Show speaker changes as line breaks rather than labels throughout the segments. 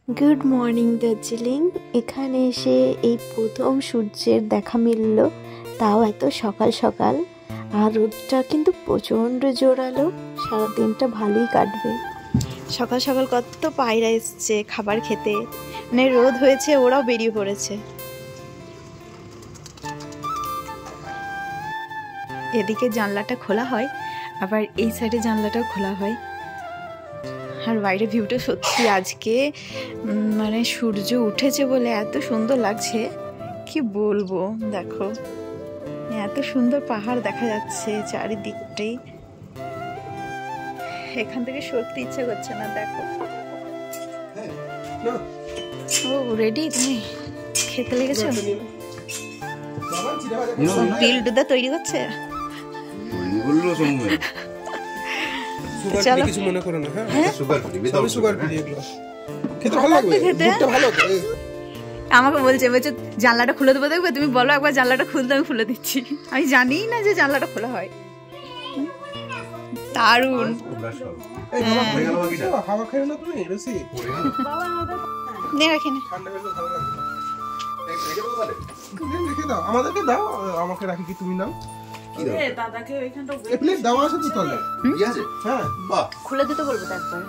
Good morning Darjeeling. এখানে এসে এই প্রথম সূর্যের দেখা মিলল, তাও এত সকাল সকাল। আর রোদটা কিন্তু প্রচণ্ড জোরালো, সারাদিনটা ভালোই কাটবে। সকাল সকাল কত পায়রা এসছে খাবার খেতে, মানে রোদ হয়েছে ওরাও বেরিয়ে পড়েছে। এদিকে জানলাটা খোলা হয়, আবার এই সাইডে জানলাটাও খোলা হয়। আর বাইরে ভিউটা সত্যি আজকে মানে সূর্য উঠেছে বলে এত সুন্দর লাগছে, কি বলবো। দেখো এত সুন্দর পাহাড় দেখা যাচ্ছে চারিদিকটাই, এখান থেকে সরতে ইচ্ছে করছে না। দেখো ও রেডি, তুমি খেতে লেগেছো? বিল্ডুদা তৈরি করছে।
কিছু মনে করো না, হ্যাঁ সুগার ফ্রি এগুলো খেতে ভালো লাগবে, দুধটা ভালো।
আমাকে বলছে জানলাটা খুলে দেবো, দেখবে তুমি বলো একবার জানলাটা খুলতে, আমি খুলে দিচ্ছি। আমি জানি না যে জানলাটা খোলা হয়। দারুণ।
হাওয়া খাই না তুমি বেশি
নে রাখি না,
রেখে দাও, আমাদেরকে দাও, আমাকে রাখি কি তুমি নাও।
খুলে দিতে বলবো তারপর।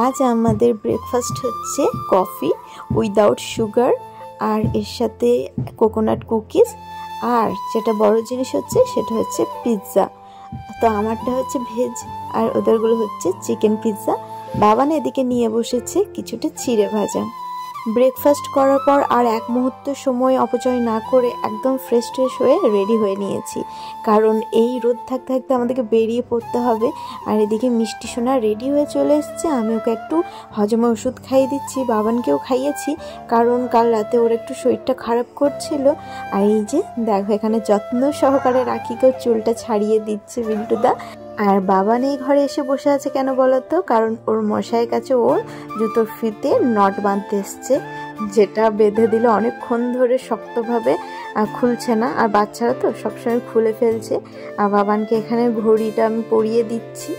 আজ আমাদের ব্রেকফাস্ট হচ্ছে কফি উইদাউট সুগার, আর এর সাথে কোকোনাট কুকিজ, আর যেটা বড় জিনিস হচ্ছে সেটা হচ্ছে পিৎজা। তো আমারটা হচ্ছে ভেজ আর ওদেরগুলো হচ্ছে চিকেন পিৎজা। বাবান এদিকে নিয়ে বসেছে কিছুটা চিড়ে ভাজা। ব্রেকফাস্ট করার পর আর এক মুহূর্ত সময় অপচয় না করে একদম ফ্রেশ হয়ে রেডি হয়ে নিয়েছি, কারণ এই রোদ থাকতে থাকতে আমাদেরকে বেরিয়ে পড়তে হবে। আর এদিকে মিষ্টি সোনা রেডি হয়ে চলে এসছে, আমি ওকে একটু হজমে ওষুধ খাইয়ে দিচ্ছি, বাবানকেও খাইয়েছি, কারণ কাল রাতে ওর একটু শরীরটা খারাপ করছিল। আর এই যে দেখো এখানে যত্ন সহকারে রাখিকেও চুলটা ছাড়িয়ে দিচ্ছে বিল্টুদা। আর বাবান এই ঘরে এসে বসে আছে কেন বলতো, কারণ ওর মশাইয়ের কাছে ওর জুতোর ফিতে নট বাঁধতে এসছে, যেটা বেঁধে দিলে অনেকক্ষণ ধরে শক্তভাবে খুলছে না, আর বাচ্চারা তো সবসময় খুলে ফেলছে। আর বাবানকে এখানে ঘড়িটা আমি পরিয়ে দিচ্ছি।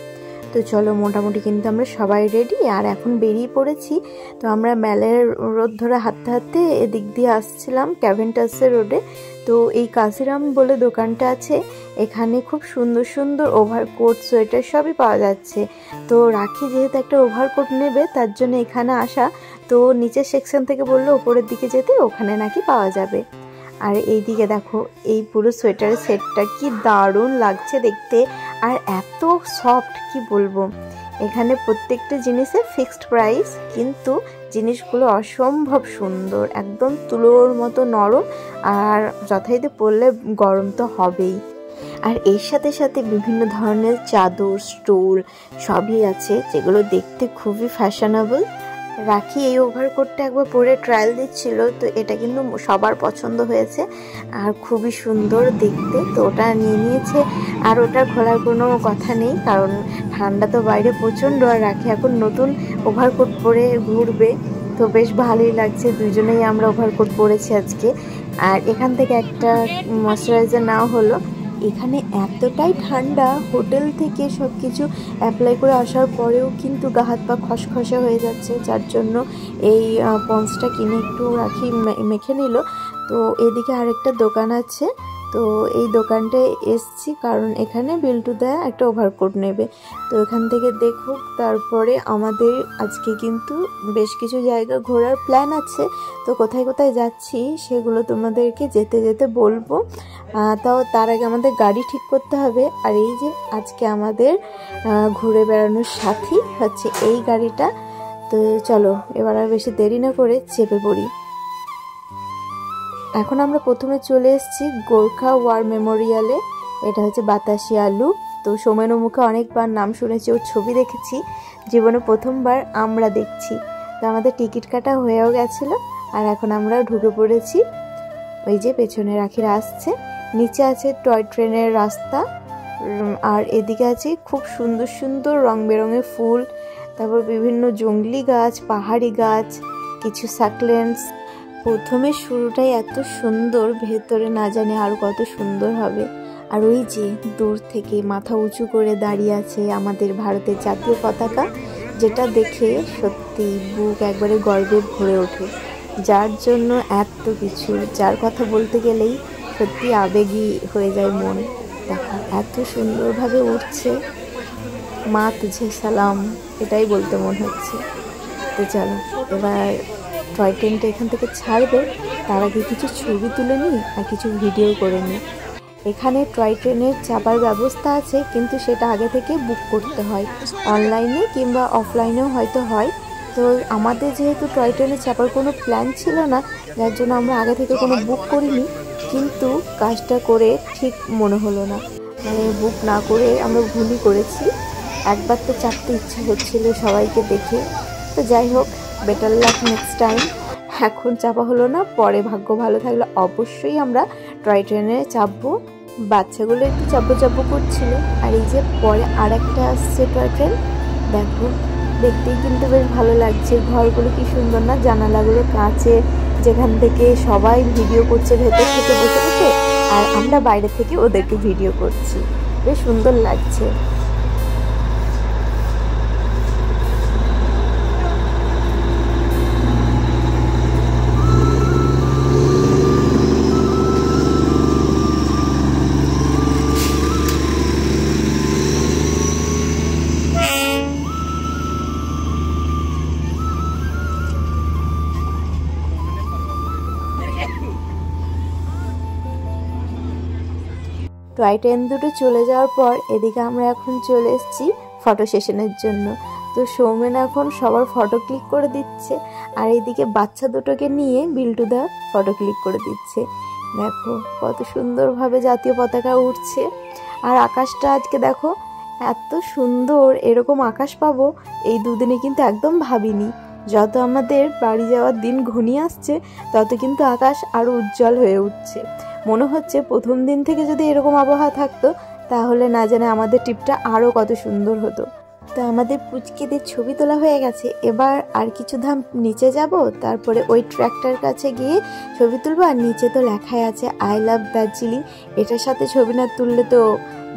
তো চলো মোটামুটি কিন্তু আমরা সবাই রেডি, আর এখন বেরিয়ে পড়েছি। তো আমরা মেলের রোদ ধরে হাঁটতে হাঁটতে এদিক দিয়ে আসছিলাম ক্যাভেন্টাসের রোডে। তো এই কাজিরাম বলে দোকানটা আছে, এখানে খুব সুন্দর সুন্দর ওভারকোট সোয়েটার সবই পাওয়া যাচ্ছে। তো রাখি যেহেতু একটা ওভারকোট নেবে, তার জন্য এখানে আসা। তো নিচের সেকশন থেকে বললো ওপরের দিকে যেতে, ওখানে নাকি পাওয়া যাবে। আর এই দিকে দেখো এই পুরো সোয়েটারের সেটটা কি দারুণ লাগছে দেখতে, আর এত সফট কি বলবো। এখানে প্রত্যেকটা জিনিসের ফিক্সড প্রাইস, কিন্তু জিনিসগুলো অসম্ভব সুন্দর, একদম তুলোর মতো নরম, আর যথারীতি পরলে গরম তো হবেই। আর এর সাথে সাথে বিভিন্ন ধরনের চাদর স্টোল সবই আছে, যেগুলো দেখতে খুবই ফ্যাশনেবল। রাখি এই ওভারকোটটা একবার পরে ট্রায়াল দিচ্ছিল, তো এটা কিন্তু সবার পছন্দ হয়েছে আর খুবই সুন্দর দেখতে, তো ওটা নিয়ে নিয়েছে। আর ওটা খোলার কোনো কথা নেই, কারণ ঠান্ডা তো বাইরে প্রচণ্ড, আর রাখি এখন নতুন ওভারকোট পরে ঘুরবে, তো বেশ ভালোই লাগছে। দুজনেই আমরা ওভারকোট পরেছি আজকে। আর এখান থেকে একটা ময়শ্চারাইজার নেওয়া হলো। এখানে এতটাই ঠান্ডা, হোটেল থেকে সব কিছু অ্যাপ্লাই করে আসার পরেও কিন্তু গা হাত পা খসখসে হয়ে যাচ্ছে, যার জন্য এই পন্সটা কিনে একটু রাখি মেখে নিল। তো এদিকে আরেকটা দোকান আছে, তো এই দোকানটায় এসছি কারণ এখানে বিল্টুদা একটা ওভারকোট নেবে। তো এখান থেকে দেখুক, তারপরে আমাদের আজকে কিন্তু বেশ কিছু জায়গা ঘোরার প্ল্যান আছে। তো কোথায় কোথায় যাচ্ছি সেগুলো তোমাদেরকে যেতে যেতে বলবো, তাও তার আগে আমাদের গাড়ি ঠিক করতে হবে। আর এই যে আজকে আমাদের ঘুরে বেড়ানোর সাথী হচ্ছে এই গাড়িটা। তো চলো এবার আর বেশি দেরি না করে চেপে পড়ি। এখন আমরা প্রথমে চলে এসেছি গোর্খা ওয়ার মেমোরিয়ালে, এটা হচ্ছে বাতাসি আলু। তো সোমেনের মুখে অনেকবার নাম শুনেছি, ওর ছবি দেখেছি, জীবনে প্রথমবার আমরা দেখছি। তো আমাদের টিকিট কাটা হয়েও গেছিলো, আর এখন আমরা ঢুকে পড়েছি। ওই যে পেছনে রাখিরা আসছে, নিচে আছে টয় ট্রেনের রাস্তা, আর এদিকে আছে খুব সুন্দর সুন্দর রং বেরঙের ফুল, তারপর বিভিন্ন জংলি গাছ, পাহাড়ি গাছ, কিছু সাকলেন্টস। প্রথমে শুরুটাই এত সুন্দর, ভেতরে না জানি আরও কত সুন্দর হবে। আর ওই যে দূর থেকে মাথা উঁচু করে দাঁড়িয়ে আছে আমাদের ভারতের জাতীয় পতাকা, যেটা দেখে সত্যি বুক একবারে গর্বে ভরে ওঠে। যার জন্য এত কিছু, যার কথা বলতে গেলেই সত্যি আবেগী হয়ে যায় মন। দেখো এত সুন্দরভাবে উঠছে, মা তুঝে সালাম, এটাই বলতে মন হচ্ছে। তো চলো এবার টয় ট্রেনটা এখান থেকে ছাড়বে, তার আগে কিছু ছবি তুলে নিই আর কিছু ভিডিও করে নিই। এখানে টয় ট্রেনের চাপার ব্যবস্থা আছে, কিন্তু সেটা আগে থেকে বুক করতে হয়, অনলাইনে কিংবা অফলাইনেও হয়তো হয়। তো আমাদের যেহেতু টয় ট্রেনে চাপার কোনো প্ল্যান ছিল না, যার জন্য আমরা আগে থেকে কোনো বুক করিনি, কিন্তু কাজটা করে ঠিক মনে হলো না, মানে বুক না করে আমরা ভুলই করেছি। একবার তো চাপতে ইচ্ছে হচ্ছিল সবাইকে দেখে। তো যাই হোক, বেটার লাক নেক্সট টাইম। এখন চাপা হলো না, পরে ভাগ্য ভালো থাকলে অবশ্যই আমরা টয় ট্রেনে চাপবো। বাচ্চাগুলো একটু চাপবো চাপবো করছিল। আর এই যে পরে আর একটা আসছে টয় ট্রেন, দেখো দেখতেই কিন্তু বেশ ভালো লাগছে। ঘরগুলো কি সুন্দর না, জানালাগুলো কাঁচে, যেখান থেকে সবাই ভিডিও করছে ভেতর থেকে বসে বসে, আর আমরা বাইরে থেকে ওদেরকে ভিডিও করছি, বেশ সুন্দর লাগছে। টয় ট্রেন দুটো চলে যাওয়ার পর এদিকে আমরা এখন চলে এসেছি ফটো সেশনের জন্য। তো সৌমেন এখন সবার ফটো ক্লিক করে দিচ্ছে, আর এইদিকে বাচ্চা দুটোকে নিয়ে বিল্টুদা ফটো ক্লিক করে দিচ্ছে। দেখো কত সুন্দরভাবে জাতীয় পতাকা উঠছে, আর আকাশটা আজকে দেখো এত সুন্দর। এরকম আকাশ পাবো এই দুদিনে কিন্তু একদম ভাবিনি। যত আমাদের বাড়ি যাওয়ার দিন ঘনিয়ে আসছে, তত কিন্তু আকাশ আরও উজ্জ্বল হয়ে উঠছে। মনে হচ্ছে প্রথম দিন থেকে যদি এরকম আবহাওয়া থাকতো, তাহলে না জানে আমাদের ট্রিপটা আরও কত সুন্দর হতো। তো আমাদের পুচকিদের ছবি তোলা হয়ে গেছে, এবার আর কিছু ধাম নিচে যাব, তারপরে ওই ট্র্যাকটার কাছে গিয়ে ছবি তুলবো। আর নিচে তো লেখাই আছে আই লাভ দার্জিলিং, এটার সাথে ছবি না তুললে তো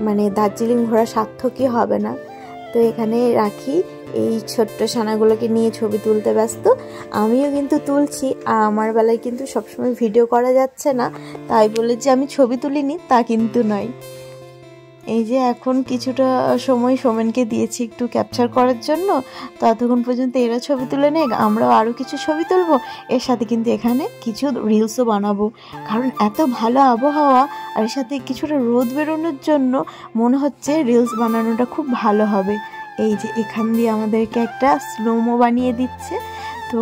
মানে দার্জিলিং ঘোরা সার্থকই হবে না। তো এখানে রাখি, এই ছোট্ট ছানাগুলোকে নিয়ে ছবি তুলতে ব্যস্ত। আমিও কিন্তু তুলছি, আমার বেলায় কিন্তু সবসময় ভিডিও করা যাচ্ছে না, তাই বলে যে আমি ছবি তুলিনি তা কিন্তু নয়। এই যে এখন কিছুটা সময় সোমেনকে দিয়েছি একটু ক্যাপচার করার জন্য, ততক্ষণ পর্যন্ত এরা ছবি তুলে নেই, আমরাও আরও কিছু ছবি তুলবো। এর সাথে কিন্তু এখানে কিছু রিলসও বানাবো, কারণ এত ভালো আবহাওয়া আর এর সাথে কিছুটা রোদ বেরোনোর জন্য মনে হচ্ছে রিলস বানানোটা খুব ভালো হবে। এই যে এখান দিয়ে আমাদেরকে একটা স্লোমো বানিয়ে দিচ্ছে। তো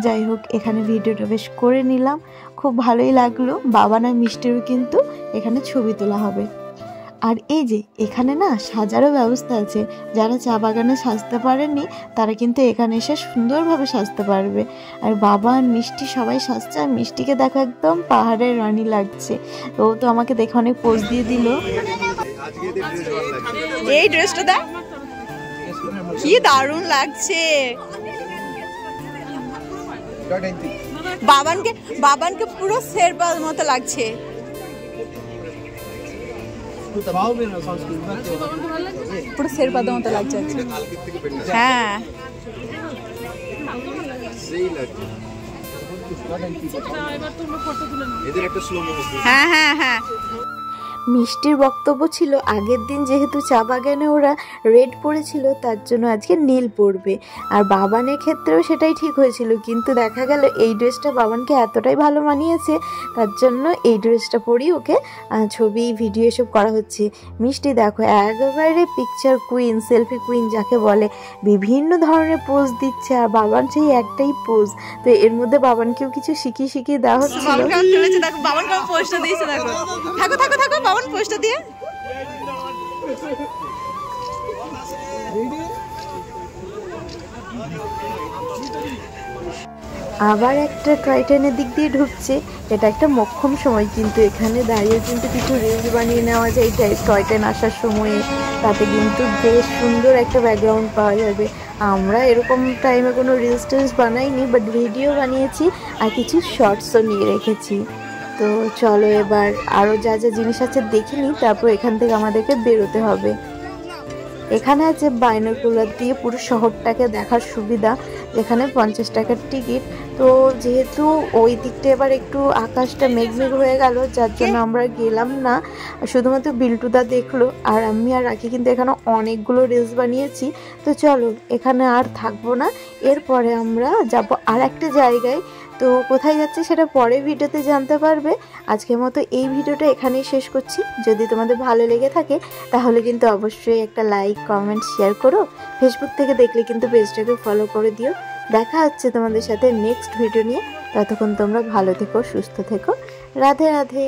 যাই হোক, এখানে ভিডিওটা বেশ করে নিলাম, খুব ভালোই লাগলো। বাবা না মিষ্টিরও কিন্তু এখানে ছবি তোলা হবে। আর এই যে এখানে না সাজারও ব্যবস্থা আছে, যারা চা বাগানে সাজতে পারেনি তারা কিন্তু এখানে এসে সুন্দরভাবে সাজতে পারবে। আর বাবা আর মিষ্টি সবাই সাজছে, আর মিষ্টিকে দেখো একদম পাহাড়ের রানী লাগছে। ও তো আমাকে দেখে অনেক পোজ দিয়ে দিল। এই ড্রেসটা দেখ কি দারুণ লাগছে, বাবানকে পুরো শেরপার মতো লাগছে। পুরো শেরপার মতো লাগছে। হ্যাঁ হ্যাঁ হ্যাঁ হ্যাঁ। মিষ্টির বক্তব্য ছিল আগের দিন যেহেতু চা বাগানে ওরা রেড পরেছিল, তার জন্য আজকে নীল পরবে। আর বাবানের ক্ষেত্রেও সেটাই ঠিক হয়েছিল, কিন্তু দেখা গেল এই ড্রেসটা বাবানকে এতটাই ভালো মানিয়েছে, তার জন্য এই ড্রেসটা পরেই ওকে ছবি ভিডিও এসব করা হচ্ছে। মিষ্টি দেখো একেবারে পিকচার কুইন, সেলফি কুইন যাকে বলে, বিভিন্ন ধরনের পোজ দিচ্ছে, আর বাবান সেই একটাই পোজ। তো এর মধ্যে বাবানকেও কিছু শিখিয়ে দেওয়া হচ্ছিল। পোস্টটা দিয়ে আবার একটা টয় ট্রেনের দিক দিয়ে ঢুকছে। এটা একটা মোক্ষম সময়, কিন্তু এখানে দাঁড়িয়ে কিন্তু কিছু রিলস বানিয়ে নেওয়া যায় টয় ট্রেন আসার সময়ে, তাতে কিন্তু বেশ সুন্দর একটা ব্যাকগ্রাউন্ড পাওয়া যাবে। আমরা এরকম টাইমে কোনো রিলস টিলস বানাইনি, বাট ভিডিও বানিয়েছি আর কিছু শর্টসও নিয়ে রেখেছি। তো চলো এবার আরও যা যা জিনিস আছে দেখে নিই, তারপর এখান থেকে আমাদেরকে বেরোতে হবে। এখানে আছে বাইনোকুলার দিয়ে পুরো শহরটাকে দেখার সুবিধা, যেখানে 50 টাকার টিকিট। তো যেহেতু ওই দিকটা এবার একটু আকাশটা মেঘমেঘ হয়ে গেল, যার জন্য আমরা গেলাম না, শুধুমাত্র বিল্টুদা দেখলো। আর আমি আর রাখি কিন্তু এখানে অনেকগুলো রিলস বানিয়েছি। তো চলো এখানে আর থাকবো না, এরপরে আমরা যাব আর একটা জায়গায়। তো কোথায় যাচ্ছি সেটা পরে ভিডিওতে জানতে পারবে। আজকের মতো এই ভিডিওটা এখানেই শেষ করছি। যদি তোমাদের ভালো লেগে থাকে তাহলে কিন্তু অবশ্যই একটা লাইক, কমেন্ট, শেয়ার করো। ফেসবুক থেকে দেখলে কিন্তু পেজটাকে ফলো করে দিও। দেখা হচ্ছে তোমাদের সাথে নেক্সট ভিডিও নিয়ে। ততক্ষণ তোমরা ভালো থেকো, সুস্থ থেকো। রাধে রাধে।